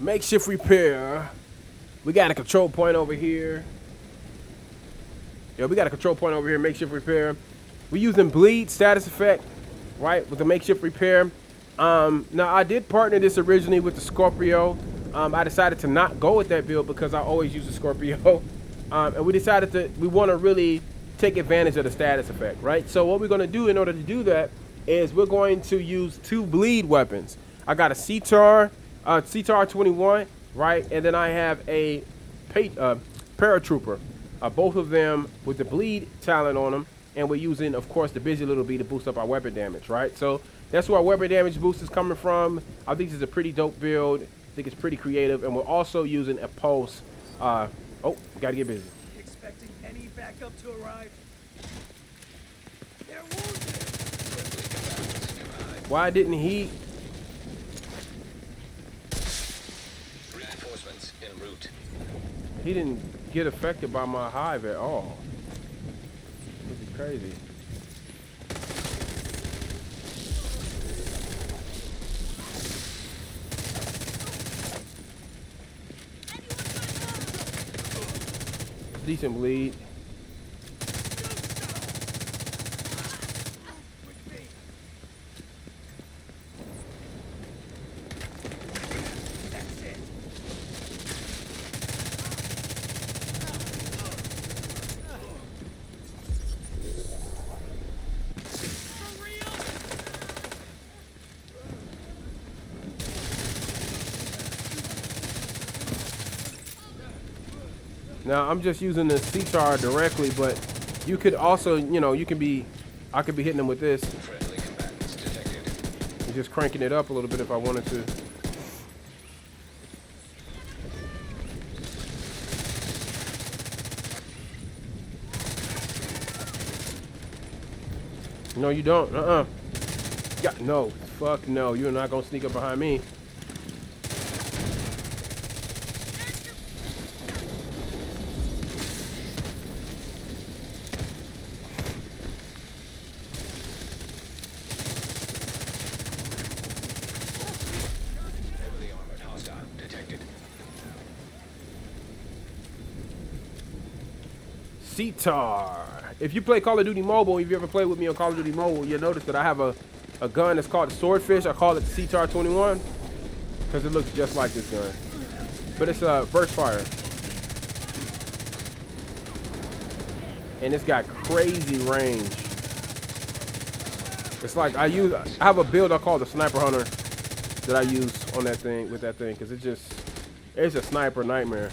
Makeshift repair. We got a control point over here. Yeah, we got a control point over here. Makeshift repair. We're using bleed status effect, right, with the makeshift repair. Now I did partner this originally with the Scorpio. I decided to not go with that build because I always use the Scorpio. And we decided we want to really take advantage of the status effect, right? So what we're going to do in order to do that is we're going to use 2 bleed weapons. I got a CTAR 21, right? And then I have a paratrooper, both of them with the bleed talent on them. And we're using, of course, the busy little bee to boost up our weapon damage, right? So that's where our weapon damage boost is coming from. I think this is a pretty dope build. I think it's pretty creative. And we're also using a pulse. Oh, gotta get busy. Expecting any backup to arrive? They're wounded. Why didn't he? Reinforcements en route. He didn't get affected by my hive at all. This is crazy. Decent bleed. Now I'm just using the CTAR directly, but you could also, you know, I could be hitting them with this. Friendly combatants detected. And just cranking it up a little bit if I wanted to. No, you don't. Yeah, no. Fuck no. You're not gonna sneak up behind me. Heavily armored hostile detected. CTAR. If you play Call of Duty Mobile, if you ever played with me on Call of Duty Mobile, you'll notice that I have a gun that's called the Swordfish. I call it the CTAR 21 because it looks just like this gun. But it's a burst fire. And it's got crazy range. It's like I have a build I call the Sniper Hunter that I use on that thing, with that thing, because it's a sniper nightmare.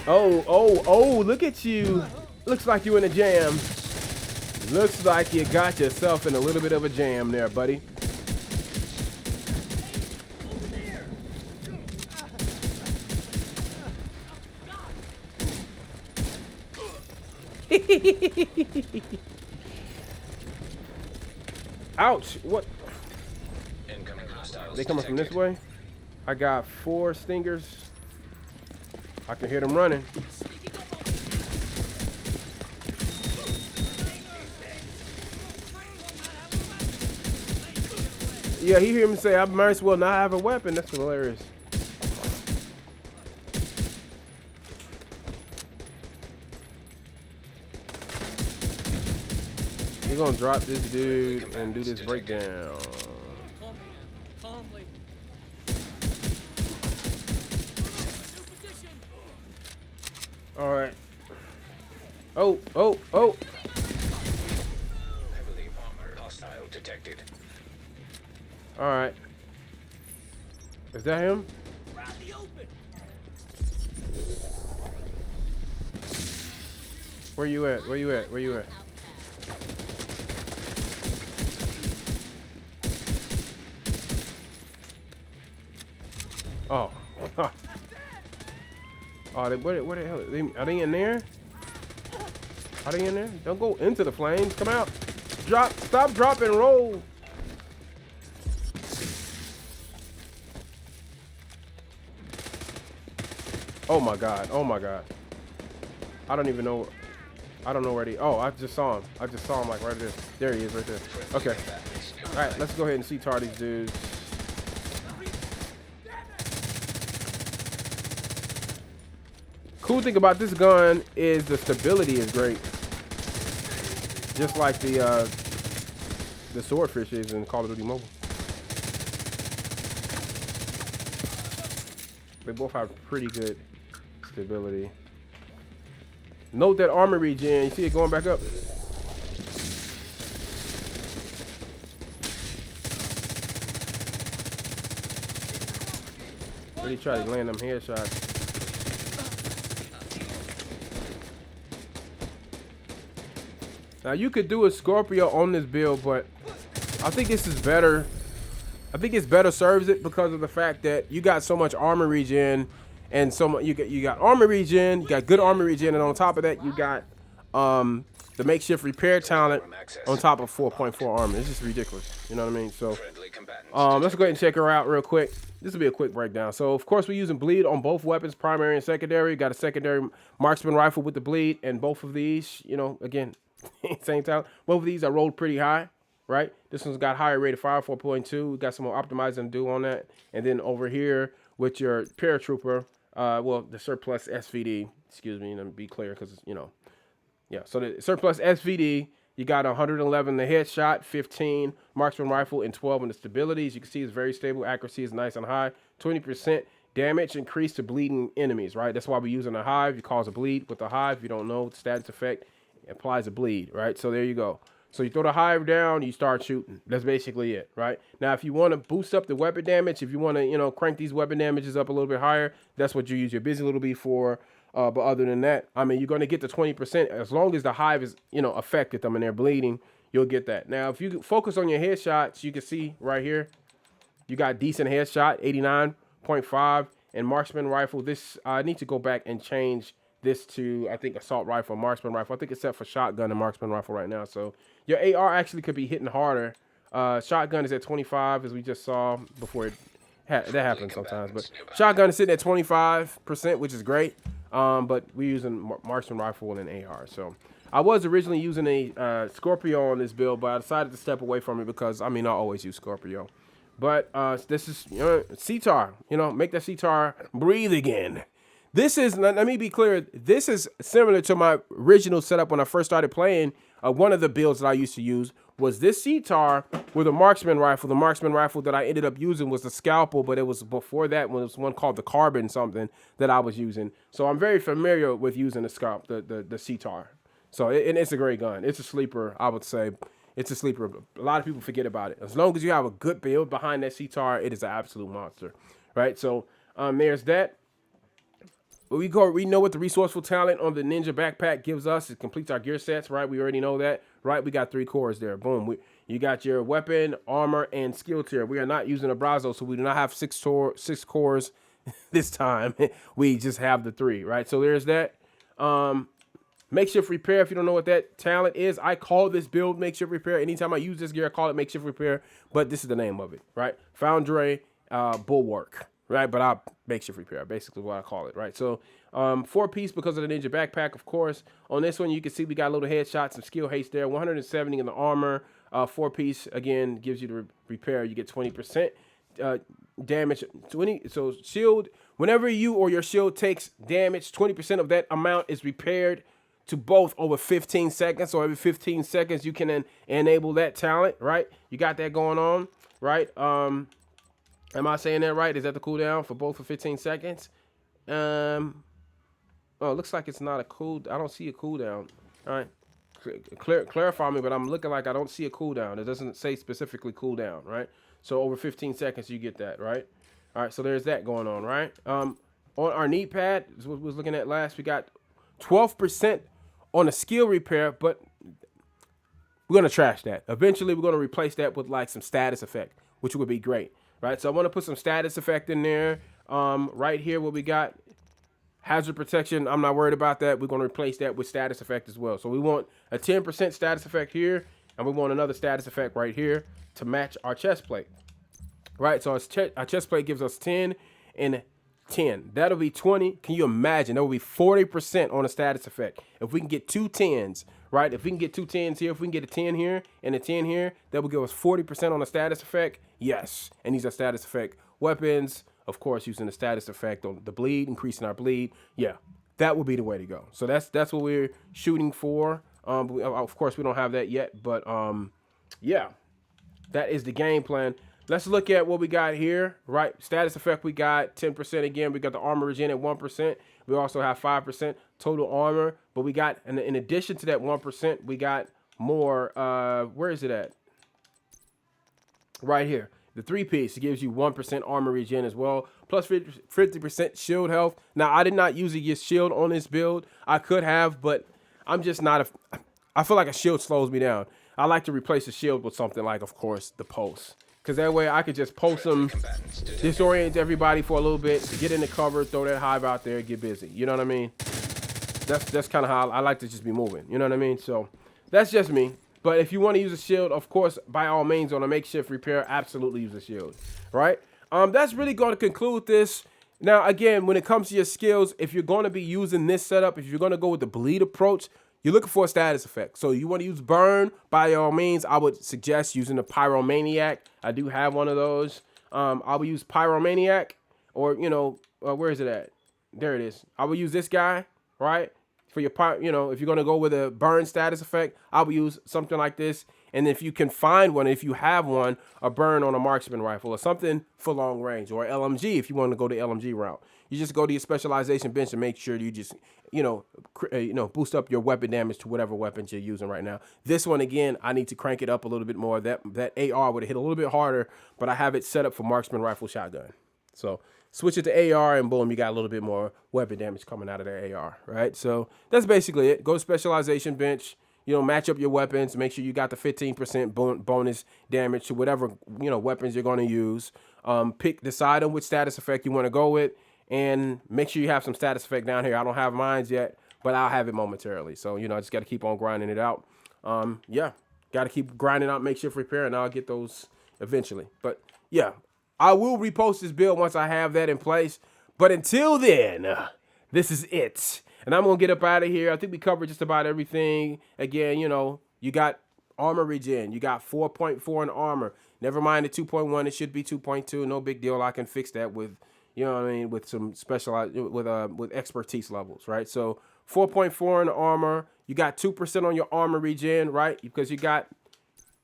Oh, look at you. Looks like you in a jam. Looks like you got yourself in a little bit of a jam there, buddy. Ouch. What? Incoming hostiles They coming from this detected. way? I got 4 stingers. I can hear them running. Yeah, he hear me say, I might as well not have a weapon. That's hilarious. We're gonna drop this dude and do this breakdown. Calmly. All right. Oh. Heavily armored hostile detected. All right. Is that him? Around the open. Where you at? Where you at? Where you at? Oh. Oh, where the hell? Are they in there? Are they in there? Don't go into the flames. Come out. Stop, drop, and roll. Oh my God. Oh my God. I don't even know. I don't know where he. Oh, I just saw him. I just saw him like right there. There he is, right there. Okay. All right, let's go ahead and CTAR these dudes. Cool thing about this gun is the stability is great. Just like the swordfish is in Call of Duty Mobile. They both have pretty good stability. Note that armor regen. You see it going back up? Really try to land them headshots. Now you could do a Scorpio on this build, but I think this is better. I think it's better serves it because of the fact that you got so much armor regen, and so much you got armor regen, you got good armor regen, and on top of that you got the makeshift repair talent on top of 4.4 armor. It's just ridiculous. You know what I mean? So let's go ahead and check her out real quick. This will be a quick breakdown. So of course we're using bleed on both weapons, primary and secondary. Got a secondary marksman rifle with the bleed, and both of these, you know, again, same time. Both of these are rolled pretty high, right? This one's got higher rate of fire, 4.2. We got some more optimizing to do on that. And then over here with your paratrooper, well, the surplus SVD, excuse me, let me be clear because, you know, yeah. So the surplus SVD, you got 111 the headshot, 15 marksman rifle, and 12 in the stability. As you can see, it's very stable. Accuracy is nice and high. 20% damage increase to bleeding enemies, right? That's why we're using a hive. You cause a bleed with the hive. If you don't know, the status effect applies a bleed, right? So there you go. So you throw the hive down, you start shooting. That's basically it, right? Now, if you want to boost up the weapon damage, if you want to, you know, crank these weapon damages up a little bit higher, that's what you use your busy little bee for. But other than that, I mean, you're going to get the 20%. As long as the hive is, you know, affected them and they're bleeding, you'll get that. Now, if you focus on your headshots, you can see right here, you got decent headshot, 89.5, and marksman rifle. This, I need to go back and change this to, I think, assault rifle, marksman rifle. I think it's set for shotgun and marksman rifle right now. So your AR actually could be hitting harder. Shotgun is at 25, as we just saw before. That happens sometimes, but shotgun is sitting at 25%, which is great. But we're using marksman rifle and AR. So I was originally using a Scorpio on this build, but I decided to step away from it because, I mean, I always use Scorpio. But this is, you know, CTAR. You know, make that CTAR breathe again. This is, let me be clear, this is similar to my original setup when I first started playing. One of the builds that I used to use was this CTAR with a marksman rifle. The marksman rifle that I ended up using was the scalpel, but it was before that when it was one called the carbon something that I was using. So I'm very familiar with using the CTAR. So and it's a great gun. It's a sleeper, I would say. It's a sleeper. A lot of people forget about it. As long as you have a good build behind that CTAR, it is an absolute monster, right? So there's that. We know what the resourceful talent on the ninja backpack gives us. It completes our gear sets, right? We already know that, right? We got 3 cores there. Boom. You got your weapon, armor, and skill tier. We are not using a Brazo, so we do not have 6 cores this time. We just have the 3, right? So there's that. Makeshift repair. If you don't know what that talent is, I call this build makeshift repair. Anytime I use this gear, I call it makeshift repair, but this is the name of it, right? Foundry, bulwark. Right, but I'll makeshift repair, basically what I call it, right? So 4-piece because of the ninja backpack, of course. On this one, you can see we got a little headshots, some skill haste there, 170 in the armor. 4-piece, again, gives you the repair. You get 20% damage. 20. So shield, whenever you or your shield takes damage, 20% of that amount is repaired to both over 15 seconds. So every 15 seconds, you can enable that talent, right? You got that going on, right? Am I saying that right? Is that the cooldown for both for 15 seconds? Oh, it looks like it's not a cool. I don't see a cooldown. All right, clarify me, but I'm looking like I don't see a cooldown. It doesn't say specifically cooldown, right? So over 15 seconds, you get that, right? All right, so there's that going on, right? On our knee pad, is what we was looking at last. We got 12% on the skill repair, but we're gonna trash that. Eventually, we're gonna replace that with like some status effect, which would be great. Right, so I want to put some status effect in there. Right here, what we got, hazard protection. I'm not worried about that. We're going to replace that with status effect as well. So we want a 10% status effect here, and we want another status effect right here to match our chest plate. Right, so our chest plate gives us 10 and 10. That'll be 20. Can you imagine? That will be 40% on a status effect. If we can get 2 10s, right? If we can get 2 10s here, if we can get a 10 here and a 10 here, that will give us 40% on the status effect. Yes. And these are status effect weapons. Of course, using the status effect on the bleed, increasing our bleed. Yeah. that would be the way to go. So that's what we're shooting for. Of course, we don't have that yet, but yeah, that is the game plan. Let's look at what we got here, right? Status effect, we got 10% again. We got the armor regen at 1%. We also have 5% total armor, but we got, and in addition to that 1%, we got more, where is it at? Right here. The 3-piece gives you 1% armor regen as well, plus 50% shield health. Now, I did not use a shield on this build. I could have, but I'm just not I feel like a shield slows me down. I like to replace a shield with something like, of course, the pulse. Because that way I could just pulse them, disorient everybody for a little bit, get in the cover, throw that hive out there, get busy. You know what I mean? That's kind of how I like to just be moving. You know what I mean? So that's just me. But if you want to use a shield, of course, by all means, on a makeshift repair, absolutely use a shield, right? That's really going to conclude this. Now, again, when it comes to your skills, if you're going to be using this setup, if you're going to go with the bleed approach, you're looking for a status effect. So you want to use burn, by all means, I would suggest using the Pyromaniac. I do have one of those. I would use Pyromaniac, or, you know, where is it at? There it is. I would use this guy, right? For your, you know, if you're going to go with a burn status effect, I would use something like this. And if you can find one, if you have one, a burn on a marksman rifle or something for long range, or LMG if you want to go the LMG route. You just go to your specialization bench and make sure you just, you know, boost up your weapon damage to whatever weapons you're using right now. This one, again, I need to crank it up a little bit more. That AR would have hit a little bit harder, but I have it set up for marksman rifle shotgun. So switch it to AR and boom, you got a little bit more weapon damage coming out of the AR, right? So that's basically it. Go to specialization bench, you know, match up your weapons, make sure you got the 15% bonus damage to whatever, you know, weapons you're going to use. Decide on which status effect you want to go with, and make sure you have some status effect down here. I don't have mine yet, but I'll have it momentarily. So, you know, I just got to keep on grinding it out. Yeah, got to keep grinding out makeshift repair, and I'll get those eventually. But yeah, I will repost this build once I have that in place. But until then, this is it. And I'm going to get up out of here. I think we covered just about everything. Again, you know, you got armor regen. You got 4.4 in armor. Never mind the 2.1. It should be 2.2. No big deal. I can fix that with, you know what I mean, with some specialized, with expertise levels, right? So 4.4 in armor. You got 2% on your armor regen, right? Because you got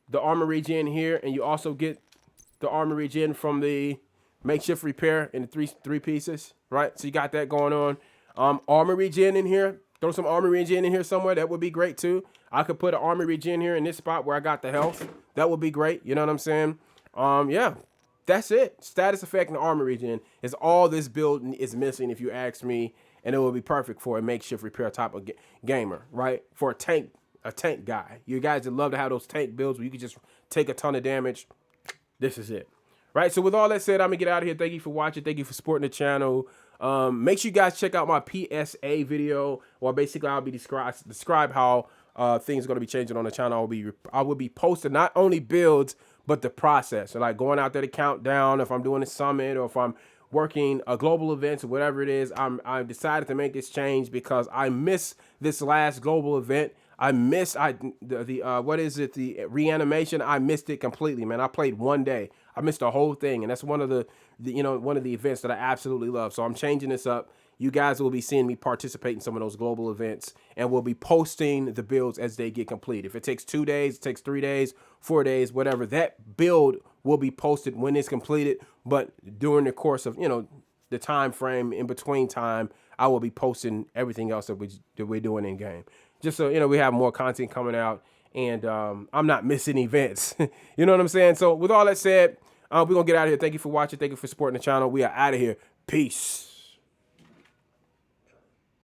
the armor regen here, and you also get the armor regen from the makeshift repair in the three pieces, right? So you got that going on. Armor regen in here. Throw some armor regen in here somewhere. That would be great too. I could put an armor regen here in this spot where I got the health. That would be great. You know what I'm saying? Yeah, that's it. Status effect and armor regen is all this build is missing, if you ask me, and it will be perfect for a makeshift repair type of gamer, right? For a tank guy. You guys that love to have those tank builds where you can just take a ton of damage. This is it. Right, so with all that said, I'm going to get out of here. Thank you for watching. Thank you for supporting the channel. Make sure you guys check out my PSA video, where basically I'll be describe how things are going to be changing on the channel. I will be posting not only builds, but the process. So like going out there to count down, if I'm doing a summit or if I'm working a global events or whatever it is. I decided to make this change because I missed this last global event. I missed the reanimation. I missed it completely, man. I played one day. I missed the whole thing, and that's one of the events that I absolutely love. So I'm changing this up. You guys will be seeing me participate in some of those global events, and we'll be posting the builds as they get complete. If it takes 2 days, it takes 3 days, 4 days, whatever, that build will be posted when it's completed. But during the course of, the time frame in between time, I will be posting everything else that we're doing in game. Just so, we have more content coming out, and I'm not missing events. You know what I'm saying? So with all that said, we're going to get out of here. Thank you for watching. Thank you for supporting the channel. We are out of here. Peace.